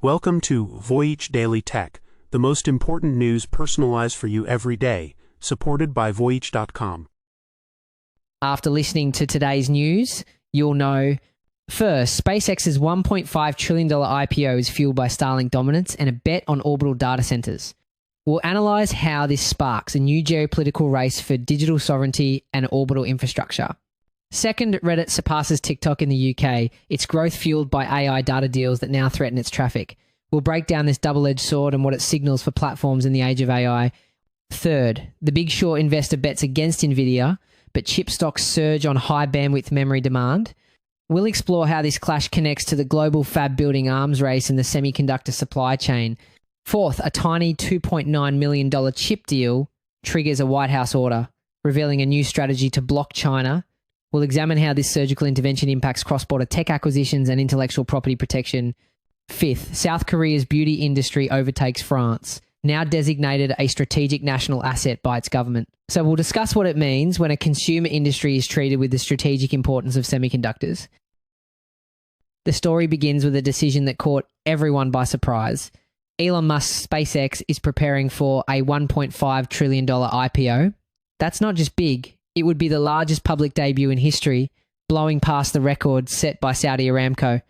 Welcome to Voyage Daily Tech, the most important news personalized for you every day, supported by Voyage.com. After listening to today's news, you'll know, first, SpaceX's $1.5 trillion IPO is fueled by Starlink dominance and a bet on orbital data centers. We'll analyze how this sparks a new geopolitical race for digital sovereignty and orbital infrastructure. Second, Reddit surpasses TikTok in the UK, its growth fueled by AI data deals that now threaten its traffic. We'll break down this double-edged sword and what it signals for platforms in the age of AI. Third, the Big Short investor bets against Nvidia, but chip stocks surge on high bandwidth memory demand. We'll explore how this clash connects to the global fab-building arms race in the semiconductor supply chain. Fourth, a tiny $2.9 million chip deal triggers a White House order, revealing a new strategy to block China. We'll examine how this surgical intervention impacts cross-border tech acquisitions and intellectual property protection. Fifth, South Korea's beauty industry overtakes France, now designated a strategic national asset by its government. So we'll discuss what it means when a consumer industry is treated with the strategic importance of semiconductors. The story begins with a decision that caught everyone by surprise. Elon Musk's SpaceX is preparing for a $1.5 trillion IPO. That's not just big. It would be the largest public debut in history, blowing past the record set by Saudi Aramco.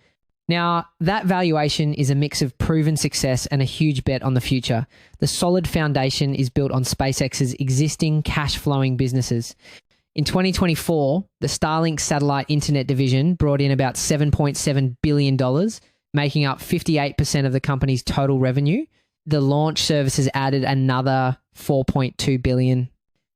Now, that valuation is a mix of proven success and a huge bet on the future. The solid foundation is built on SpaceX's existing cash-flowing businesses. In 2024, the Starlink satellite internet division brought in about $7.7 billion, making up 58% of the company's total revenue. The launch services added another $4.2 billion.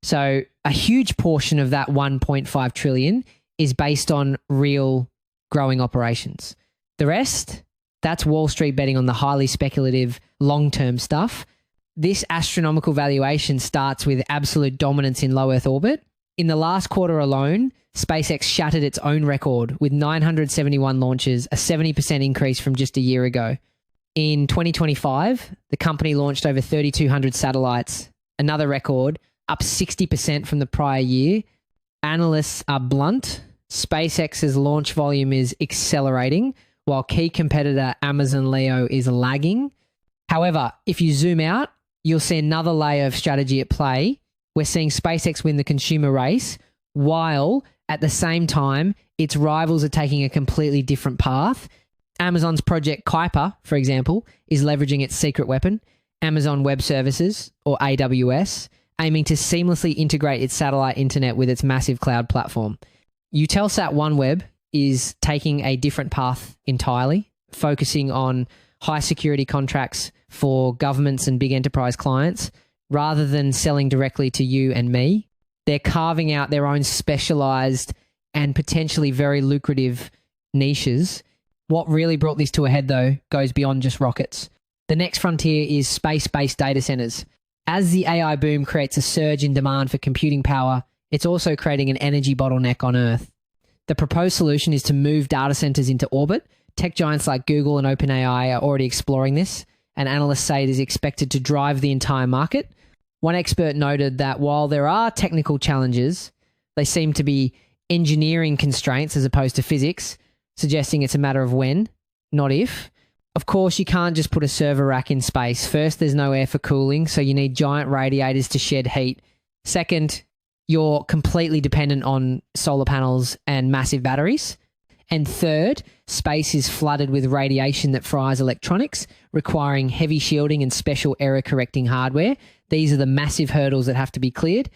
So a huge portion of that $1.5 trillion is based on real growing operations. The rest, that's Wall Street betting on the highly speculative long-term stuff. This astronomical valuation starts with absolute dominance in low Earth orbit. In the last quarter alone, SpaceX shattered its own record with 971 launches, a 70% increase from just a year ago. In 2025, the company launched over 3,200 satellites, another record, up 60% from the prior year. Analysts are blunt. SpaceX's launch volume is accelerating, while key competitor Amazon Leo is lagging. However, if you zoom out, you'll see another layer of strategy at play. We're seeing SpaceX win the consumer race, while at the same time, its rivals are taking a completely different path. Amazon's Project Kuiper, for example, is leveraging its secret weapon, Amazon Web Services, or AWS, aiming to seamlessly integrate its satellite internet with its massive cloud platform. Eutelsat OneWeb is taking a different path entirely, focusing on high security contracts for governments and big enterprise clients, rather than selling directly to you and me. They're carving out their own specialized and potentially very lucrative niches. What really brought this to a head, though, goes beyond just rockets. The next frontier is space-based data centers. As the AI boom creates a surge in demand for computing power, it's also creating an energy bottleneck on Earth. The proposed solution is to move data centers into orbit. Tech giants like Google and OpenAI are already exploring this, and analysts say it is expected to drive the entire market. One expert noted that while there are technical challenges, they seem to be engineering constraints as opposed to physics, suggesting it's a matter of when, not if. Of course, you can't just put a server rack in space. First, there's no air for cooling, so you need giant radiators to shed heat. Second, you're completely dependent on solar panels and massive batteries. And third, space is flooded with radiation that fries electronics, requiring heavy shielding and special error-correcting hardware. These are the massive hurdles that have to be cleared.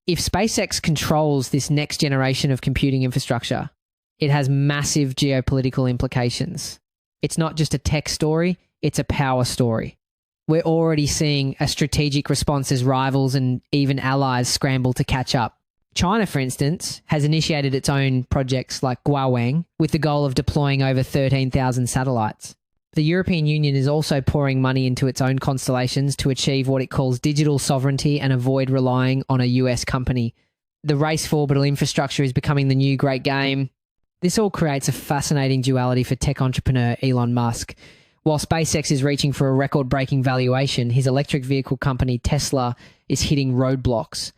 If SpaceX controls this next generation of computing infrastructure, it has massive geopolitical implications. It's not just a tech story, it's a power story. We're already seeing a strategic response as rivals and even allies scramble to catch up. China, for instance, has initiated its own projects like Guowang with the goal of deploying over 13,000 satellites. The European Union is also pouring money into its own constellations to achieve what it calls digital sovereignty and avoid relying on a US company. The race for orbital infrastructure is becoming the new great game. This all creates a fascinating duality for tech entrepreneur Elon Musk. While SpaceX is reaching for a record-breaking valuation, his electric vehicle company Tesla is hitting roadblocks.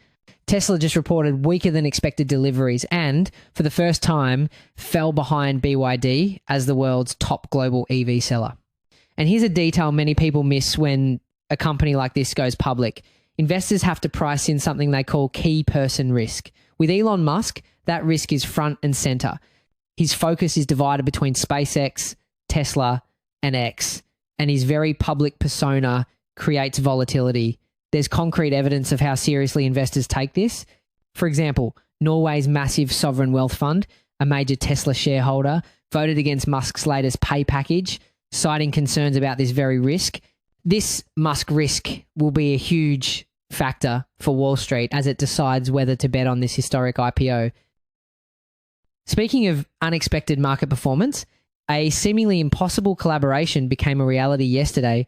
Tesla just reported weaker than expected deliveries and, for the first time, fell behind BYD as the world's top global EV seller. And here's a detail many people miss when a company like this goes public. Investors have to price in something they call key person risk. With Elon Musk, that risk is front and center. His focus is divided between SpaceX, Tesla, and X, and his very public persona creates volatility. There's concrete evidence of how seriously investors take this. For example, Norway's massive sovereign wealth fund, a major Tesla shareholder, voted against Musk's latest pay package, citing concerns about this very risk. This Musk risk will be a huge factor for Wall Street as it decides whether to bet on this historic IPO. Speaking of unexpected market performance, a seemingly impossible collaboration became a reality yesterday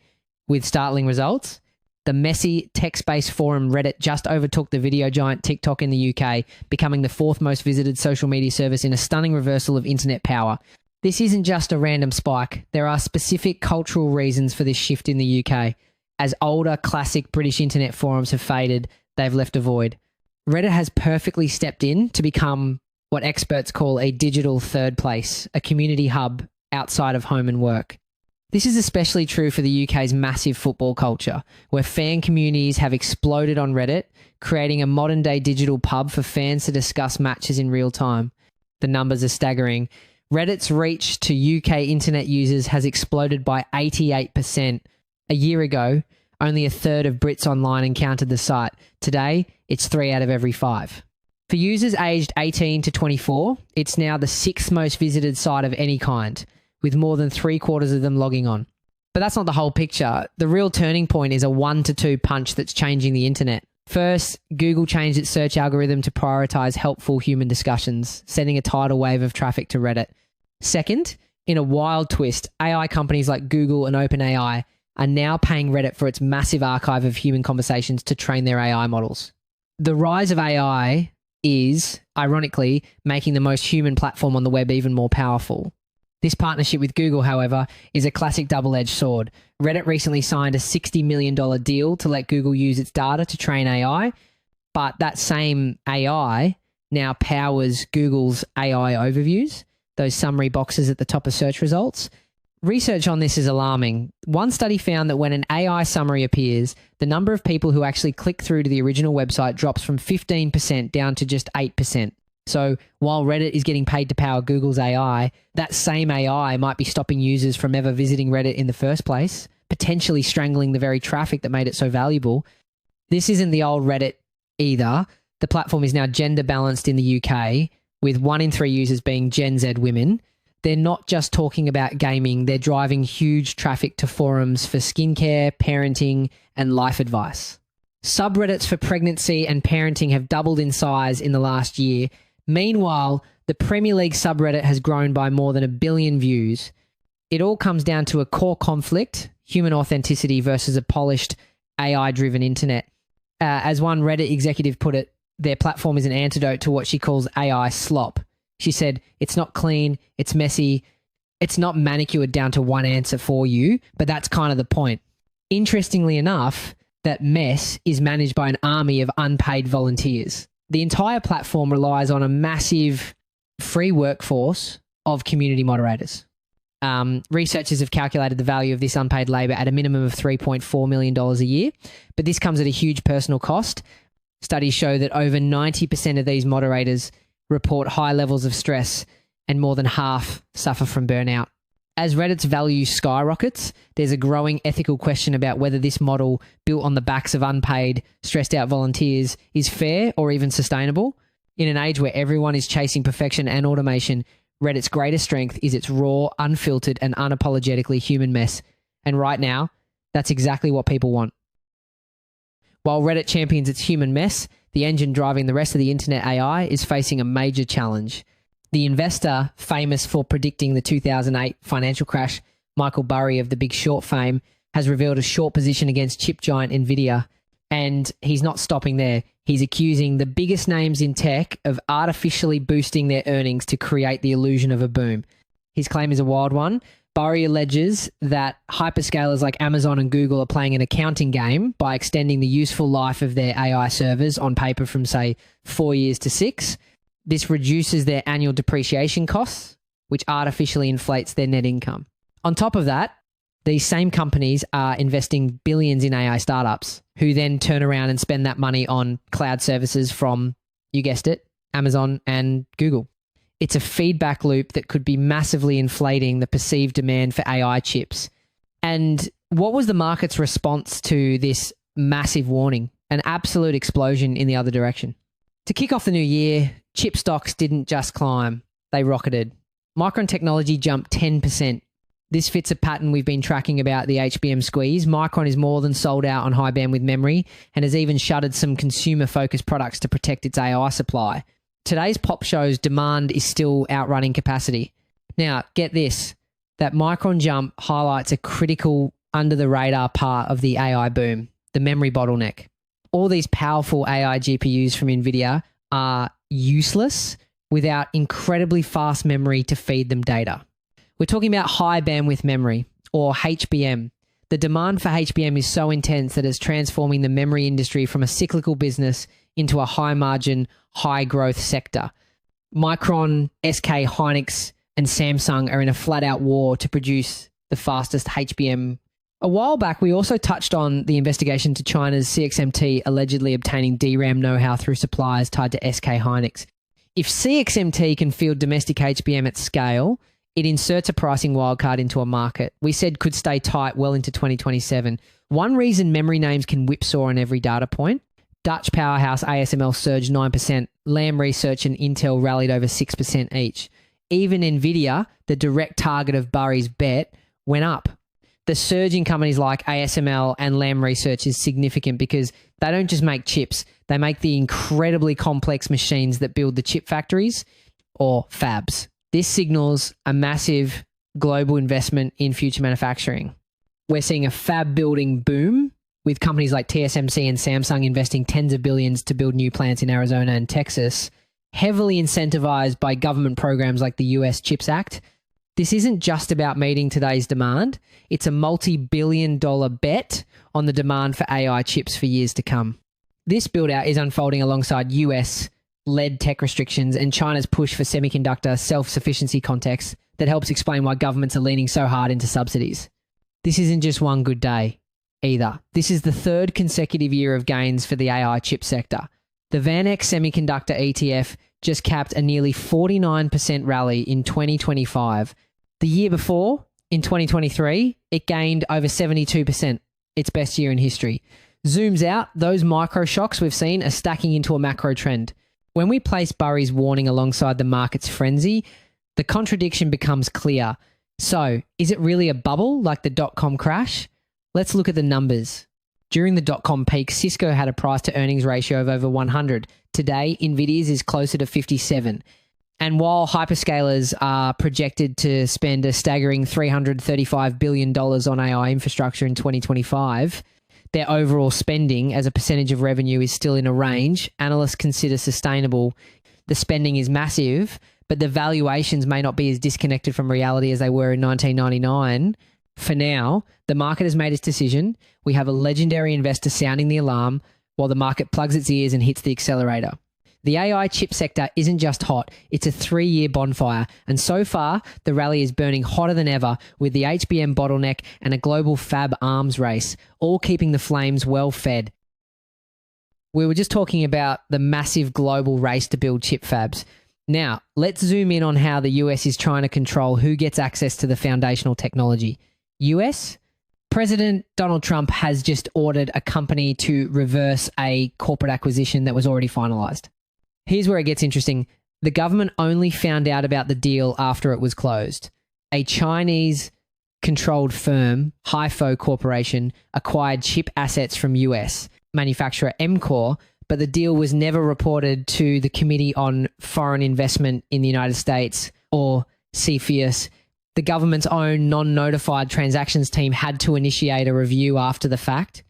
with startling results. The messy text-based forum Reddit just overtook the video giant TikTok in the UK, becoming the fourth most visited social media service in a stunning reversal of internet power. This isn't just a random spike. There are specific cultural reasons for this shift in the UK. As older, classic British internet forums have faded, they've left a void. Reddit has perfectly stepped in to become what experts call a digital third place, a community hub outside of home and work. This is especially true for the UK's massive football culture, where fan communities have exploded on Reddit, creating a modern-day digital pub for fans to discuss matches in real time. The numbers are staggering. Reddit's reach to UK internet users has exploded by 88%. A year ago, only a third of Brits online encountered the site. Today, it's 3 out of every 5. For users aged 18 to 24, it's now the 6th most visited site of any kind, with more than 3/4 of them logging on. But that's not the whole picture. The real turning point is a 1-2 punch that's changing the internet. First, Google changed its search algorithm to prioritize helpful human discussions, sending a tidal wave of traffic to Reddit. Second, in a wild twist, AI companies like Google and OpenAI are now paying Reddit for its massive archive of human conversations to train their AI models. The rise of AI is, ironically, making the most human platform on the web even more powerful. This partnership with Google, however, is a classic double-edged sword. Reddit recently signed a $60 million deal to let Google use its data to train AI, but that same AI now powers Google's AI overviews, those summary boxes at the top of search results. Research on this is alarming. One study found that when an AI summary appears, the number of people who actually click through to the original website drops from 15% down to just 8%. So while Reddit is getting paid to power Google's AI, that same AI might be stopping users from ever visiting Reddit in the first place, potentially strangling the very traffic that made it so valuable. This isn't the old Reddit either. The platform is now gender balanced in the UK, with 1 in 3 users being Gen Z women. They're not just talking about gaming, they're driving huge traffic to forums for skincare, parenting, and life advice. Subreddits for pregnancy and parenting have doubled in size in the last year. Meanwhile, the Premier League subreddit has grown by more than 1 billion views. It all comes down to a core conflict, human authenticity versus a polished AI-driven internet. As one Reddit executive put it, their platform is an antidote to what she calls AI slop. She said, it's not clean, it's messy, it's not manicured down to one answer for you, but that's kind of the point. Interestingly enough, that mess is managed by an army of unpaid volunteers. The entire platform relies on a massive free workforce of community moderators. Researchers have calculated the value of this unpaid labour at a minimum of $3.4 million a year, but this comes at a huge personal cost. Studies show that over 90% of these moderators report high levels of stress and more than half suffer from burnout. As Reddit's value skyrockets, there's a growing ethical question about whether this model, built on the backs of unpaid, stressed-out volunteers, is fair or even sustainable. In an age where everyone is chasing perfection and automation, Reddit's greatest strength is its raw, unfiltered, and unapologetically human mess. And right now, that's exactly what people want. While Reddit champions its human mess, the engine driving the rest of the internet AI is facing a major challenge. The investor, famous for predicting the 2008 financial crash, Michael Burry of The Big Short fame, has revealed a short position against chip giant Nvidia. And he's not stopping there. He's accusing the biggest names in tech of artificially boosting their earnings to create the illusion of a boom. His claim is a wild one. Burry alleges that hyperscalers like Amazon and Google are playing an accounting game by extending the useful life of their AI servers on paper from, say, 4 years to 6. This reduces their annual depreciation costs, which artificially inflates their net income. On top of that, These same companies are investing billions in AI startups who then turn around and spend that money on cloud services from, you guessed it, Amazon and Google. It's a feedback loop that could be massively inflating the perceived demand for AI chips. And what was the market's response to this massive warning? An absolute explosion in the other direction. To kick off the new year, chip stocks didn't just climb, they rocketed. Micron Technology jumped 10%. This fits a pattern we've been tracking about the HBM squeeze. Micron is more than sold out on high bandwidth memory and has even shuttered some consumer-focused products to protect its AI supply. Today's pop shows demand is still outrunning capacity. Now, get this, that Micron jump highlights a critical under-the-radar part of the AI boom, the memory bottleneck. All these powerful AI GPUs from NVIDIA are useless without incredibly fast memory to feed them data. We're talking about high bandwidth memory, or HBM. The demand for HBM is so intense that it's transforming the memory industry from a cyclical business into a high margin, high growth sector. Micron, SK Hynix, and Samsung are in a flat out war to produce the fastest HBM. A while back, we also touched on the investigation to China's CXMT allegedly obtaining DRAM know-how through suppliers tied to SK Hynix. If CXMT can field domestic HBM at scale, it inserts a pricing wildcard into a market we said could stay tight well into 2027. One reason memory names can whipsaw on every data point: Dutch Powerhouse ASML surged 9%, Lam Research and Intel rallied over 6% each. Even NVIDIA, the direct target of Burry's bet, went up. The surge in companies like ASML and Lam Research is significant because they don't just make chips, they make the incredibly complex machines that build the chip factories, or fabs. This signals a massive global investment in future manufacturing. We're seeing a fab building boom with companies like TSMC and Samsung investing tens of billions to build new plants in Arizona and Texas, heavily incentivized by government programs like the US CHIPS Act. This isn't just about meeting today's demand. It's a multi-billion-dollar bet on the demand for AI chips for years to come. This build-out is unfolding alongside US-led tech restrictions and China's push for semiconductor self-sufficiency context that helps explain why governments are leaning so hard into subsidies. This isn't just one good day either. This is the third consecutive year of gains for the AI chip sector. The VanEck Semiconductor ETF just capped a nearly 49% rally in 2025. The year before, in 2023, it gained over 72%, its best year in history. Zooms out, those micro shocks we've seen are stacking into a macro trend. When we place Burry's warning alongside the market's frenzy, the contradiction becomes clear. So, is it really a bubble like the dot-com crash? Let's look at the numbers. During the dot-com peak, Cisco had a price-to-earnings ratio of over 100. Today, NVIDIA's is closer to 57. And while hyperscalers are projected to spend a staggering $335 billion on AI infrastructure in 2025, their overall spending as a percentage of revenue is still in a range analysts consider sustainable. The spending is massive, but the valuations may not be as disconnected from reality as they were in 1999. For now, the market has made its decision. We have a legendary investor sounding the alarm while the market plugs its ears and hits the accelerator. The AI chip sector isn't just hot, it's a 3-year bonfire, and so far, the rally is burning hotter than ever with the HBM bottleneck and a global fab arms race, all keeping the flames well fed. We were just talking about the massive global race to build chip fabs. Now, let's zoom in on how the US is trying to control who gets access to the foundational technology. US? President Donald Trump has just ordered a company to reverse a corporate acquisition that was already finalized. Here's where it gets interesting. The government only found out about the deal after it was closed. A Chinese-controlled firm, HiFo Corporation, acquired chip assets from US manufacturer MCOR, but the deal was never reported to the Committee on Foreign Investment in the United States, or CFIUS. The government's own non-notified transactions team had to initiate a review after the fact.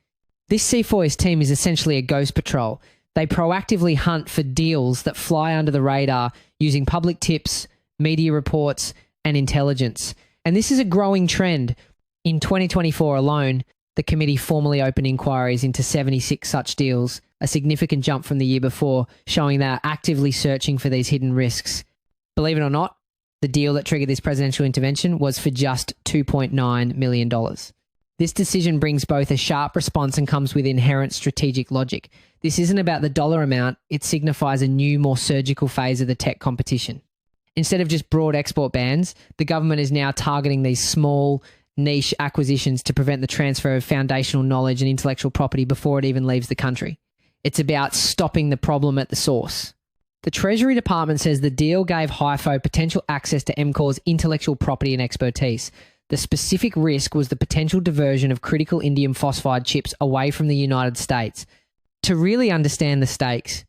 This CFIUS team is essentially a ghost patrol. They proactively hunt for deals that fly under the radar using public tips, media reports, and intelligence. And this is a growing trend. In 2024 alone, the committee formally opened inquiries into 76 such deals, a significant jump from the year before, showing they're actively searching for these hidden risks. Believe it or not, The deal that triggered this presidential intervention was for just $2.9 million. This decision brings both a sharp response and comes with inherent strategic logic. This isn't about the dollar amount, it signifies a new, more surgical phase of the tech competition. Instead of just broad export bans, the government is now targeting these small, niche acquisitions to prevent the transfer of foundational knowledge and intellectual property before it even leaves the country. It's about stopping the problem at the source. The Treasury Department says the deal gave HIFO potential access to MCOR's intellectual property and expertise. The specific risk was the potential diversion of critical indium phosphide chips away from the United States. To really understand the stakes,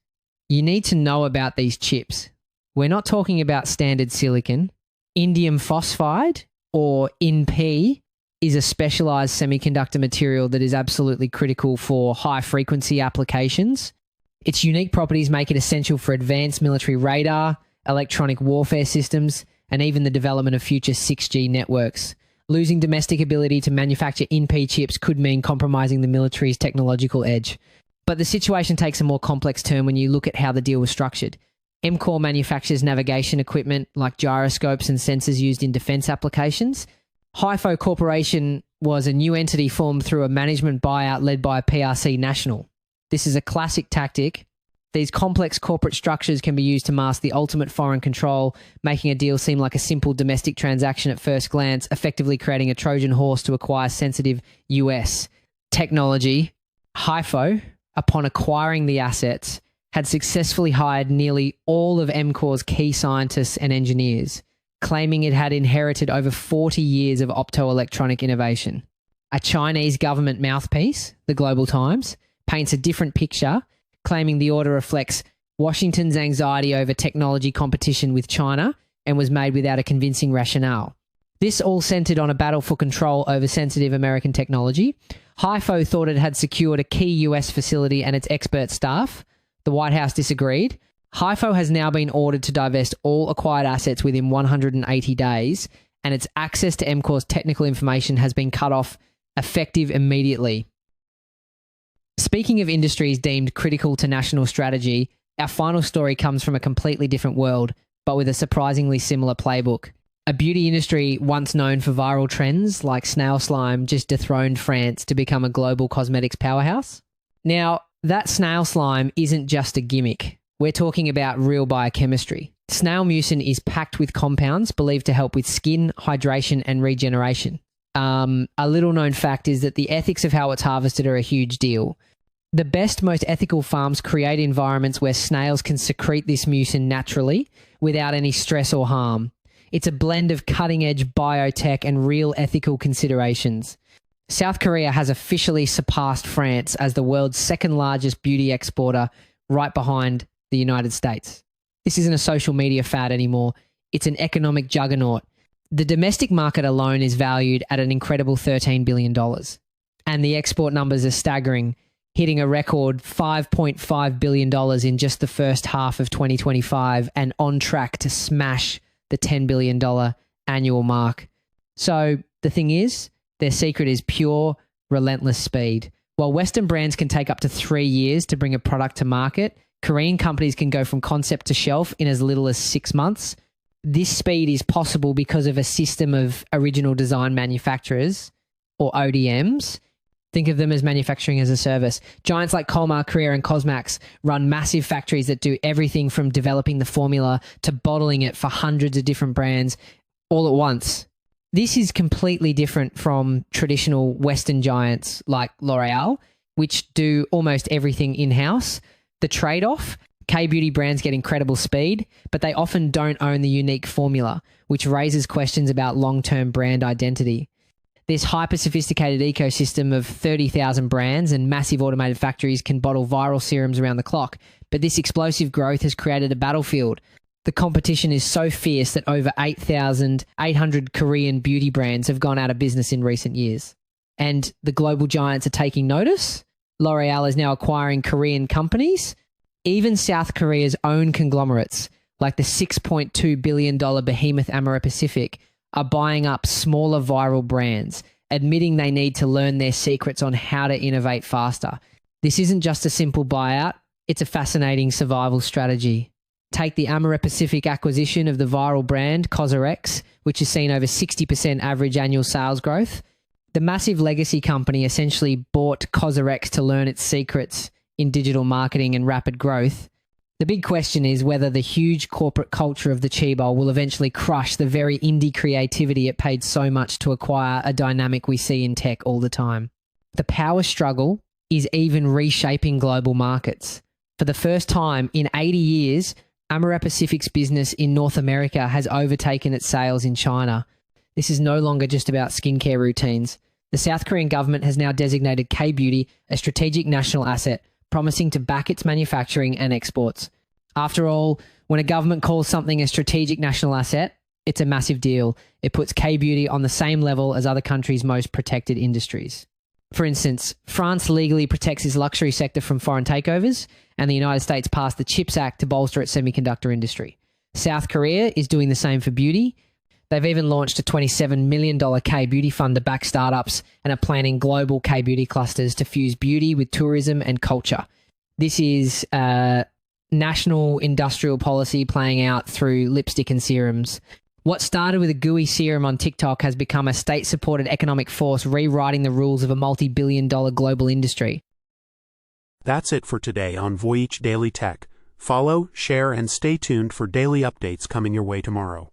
you need to know about these chips. We're not talking about standard silicon. Indium phosphide, or InP, is a specialized semiconductor material that is absolutely critical for high-frequency applications. Its unique properties make it essential for advanced military radar, electronic warfare systems, and even the development of future 6G networks. Losing domestic ability to manufacture InP chips could mean compromising the military's technological edge. But the situation takes a more complex turn when you look at how the deal was structured. MCOR manufactures navigation equipment like gyroscopes and sensors used in defense applications. HIFO Corporation was a new entity formed through a management buyout led by PRC National. This is a classic tactic. These complex corporate structures can be used to mask the ultimate foreign control, making a deal seem like a simple domestic transaction at first glance, effectively creating a Trojan horse to acquire sensitive US technology. HIFO, upon acquiring the assets, had successfully hired nearly all of MCOR's key scientists and engineers, claiming it had inherited over 40 years of optoelectronic innovation. A Chinese government mouthpiece, the Global Times, paints a different picture, claiming the order reflects Washington's anxiety over technology competition with China and was made without a convincing rationale. This all centered on a battle for control over sensitive American technology. HIFO thought it had secured a key US facility and its expert staff. The White House disagreed. HIFO has now been ordered to divest all acquired assets within 180 days, and its access to MCOR's technical information has been cut off effective immediately. Speaking of industries deemed critical to national strategy, our final story comes from a completely different world, but with a surprisingly similar playbook. A beauty industry once known for viral trends like snail slime just dethroned France to become a global cosmetics powerhouse. Now, that snail slime isn't just a gimmick. We're talking about real biochemistry. Snail mucin is packed with compounds believed to help with skin, hydration, and regeneration. A little known fact is that the ethics of how it's harvested are a huge deal. The best, most ethical farms create environments where snails can secrete this mucin naturally without any stress or harm. It's a blend of cutting-edge biotech and real ethical considerations. South Korea has officially surpassed France as the world's second largest beauty exporter, right behind the United States. This isn't a social media fad anymore. It's an economic juggernaut. The domestic market alone is valued at an incredible $13 billion. And the export numbers are staggering, hitting a record $5.5 billion in just the first half of 2025 and on track to smash the $10 billion annual mark. So the thing is, their secret is pure, relentless speed. While Western brands can take up to 3 years to bring a product to market, Korean companies can go from concept to shelf in as little as 6 months. This speed is possible because of a system of original design manufacturers, or ODMs. Think of them as manufacturing as a service. Giants like Colmar, Korea, and Cosmax run massive factories that do everything from developing the formula to bottling it for hundreds of different brands all at once. This is completely different from traditional Western giants like L'Oreal, which do almost everything in-house. The trade-off, K-beauty brands get incredible speed, but they often don't own the unique formula, which raises questions about long-term brand identity. This hyper-sophisticated ecosystem of 30,000 brands and massive automated factories can bottle viral serums around the clock, but this explosive growth has created a battlefield. The competition is so fierce that over 8,800 Korean beauty brands have gone out of business in recent years. And the global giants are taking notice. L'Oreal is now acquiring Korean companies. Even South Korea's own conglomerates, like the $6.2 billion behemoth Amore Pacific, are buying up smaller viral brands, admitting they need to learn their secrets on how to innovate faster. This isn't just a simple buyout, it's a fascinating survival strategy. Take the Amaret Pacific acquisition of the viral brand CosRX, which has seen over 60% average annual sales growth. The massive legacy company essentially bought CosRX to learn its secrets in digital marketing and rapid growth. The big question is whether the huge corporate culture of the Chi Bowl will eventually crush the very indie creativity it paid so much to acquire, a dynamic we see in tech all the time. The power struggle is even reshaping global markets. For the first time in 80 years, Amaret Pacific's business in North America has overtaken its sales in China. This is no longer just about skincare routines. The South Korean government has now designated K-Beauty a strategic national asset, promising to back its manufacturing and exports. After all, when a government calls something a strategic national asset, it's a massive deal. It puts K-Beauty on the same level as other countries' most protected industries. For instance, France legally protects its luxury sector from foreign takeovers, and the United States passed the CHIPS Act to bolster its semiconductor industry. South Korea is doing the same for beauty. They've even launched a $27 million K-Beauty fund to back startups and are planning global K-Beauty clusters to fuse beauty with tourism and culture. This is national industrial policy playing out through lipstick and serums. What started with a gooey serum on TikTok has become a state-supported economic force rewriting the rules of a multi-billion-dollar global industry. That's it for today on Voyage Daily Tech. Follow, share, and stay tuned for daily updates coming your way tomorrow.